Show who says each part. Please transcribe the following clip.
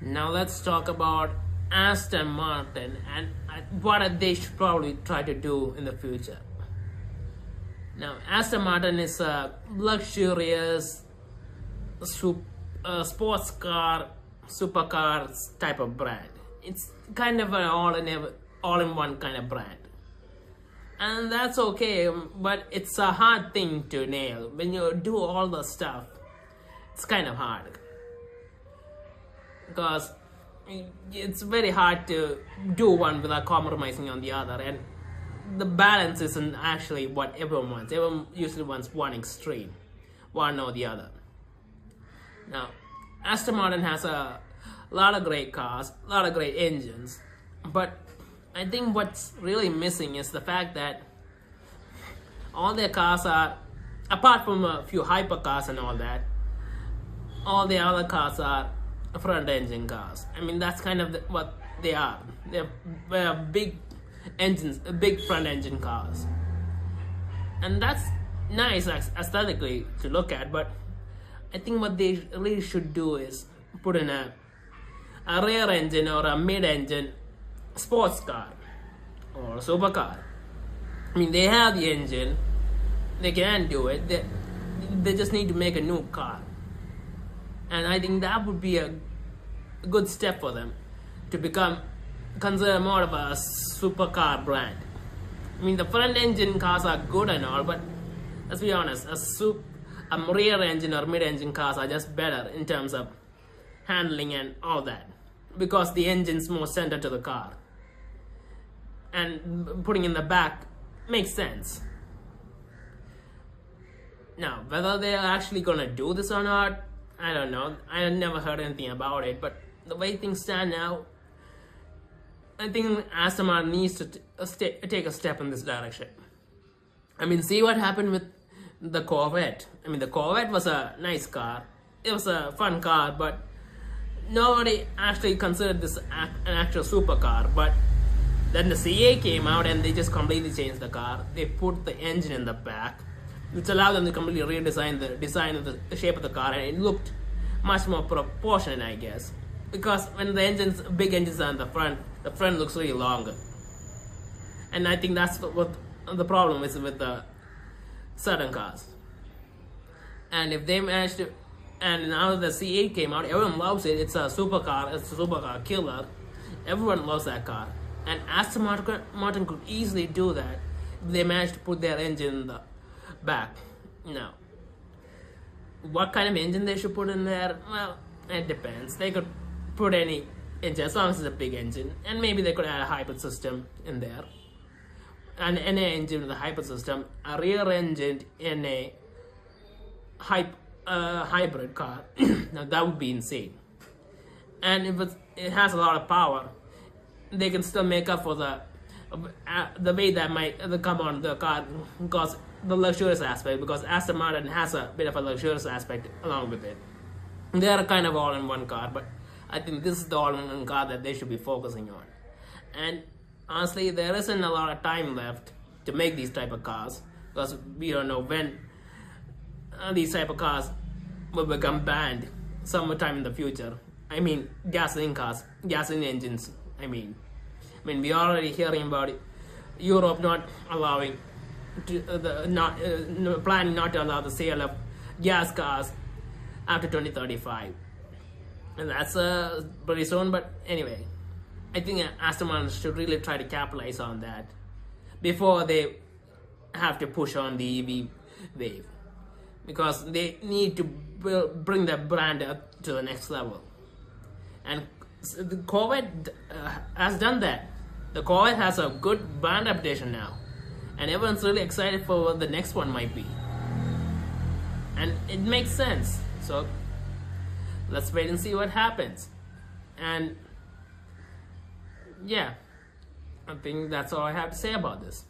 Speaker 1: Now let's talk about Aston Martin and what they should probably try to do in the future. Now, Aston Martin is a luxurious sports car, supercars type of brand. It's kind of an all-in-one kind of brand. And that's okay, but it's a hard thing to nail. When you do all the stuff, it's kind of hard. Because it's very hard to do one without compromising on the other. And the balance isn't actually what everyone wants. Everyone usually wants one extreme, one or the other. Now, Aston Martin has a lot of great cars, a lot of great engines, but I think what's really missing is the fact that all their cars are, apart from a few hypercars and all that, all the other cars are front engine cars. I mean, that's kind of what they are. They're big engines, big front engine cars. And that's nice aesthetically to look at, but I think what they really should do is put in a rear engine or a mid engine sports car or a supercar. I mean, they have the engine, they can do it, they just need to make a new car. And I think that would be a good step for them to become considered more of a supercar brand. I mean, the front engine cars are good and all, but let's be honest, a rear engine or mid engine cars are just better in terms of handling and all that, because the engine's more centered to the car, and putting in the back makes sense. Now, whether they're actually gonna do this or not, I don't know. I never heard anything about it, but the way things stand now, I think Aston Martin needs to take a step in this direction. I mean, see what happened with the Corvette. I mean, the Corvette was a nice car. It was a fun car, but nobody actually considered this an actual supercar. But then the CA came out and they just completely changed the car. They put the engine in the back, which allowed them to completely redesign the design of the shape of the car, and it looked much more proportionate, I guess. Because when the big engines are in the front looks really longer. And I think that's what the problem is with the certain cars. And if they manage to, and now the C8 came out, everyone loves it. It's a supercar killer. Everyone loves that car. And Aston Martin could easily do that if they managed to put their engine in the back. Now, what kind of engine they should put in there? Well, it depends. They could put any engine as long as it's a big engine, and maybe they could add a hybrid system in there. And any engine with a hybrid system, a rear engine in a hybrid car. Now that would be insane. And if it has a lot of power, they can still make up for the way that might come on the car, because the luxurious aspect, because Aston Martin has a bit of a luxurious aspect along with it. They are kind of all-in-one car, but I think this is the all-in-one car that they should be focusing on. And honestly, there isn't a lot of time left to make these type of cars, because we don't know when these type of cars will become banned sometime in the future. I mean, gasoline cars, gasoline engines. I mean, we're already hearing about it. Europe not allowing, planning not to allow the sale of gas cars after 2035, and that's pretty soon. But anyway, I think Aston Martin should really try to capitalize on that before they have to push on the EV wave, because they need to bring their brand up to the next level. And the Corvette has done that. The Corvette has a good brand reputation now, and everyone's really excited for what the next one might be. And it makes sense. So let's wait and see what happens. And yeah, I think that's all I have to say about this.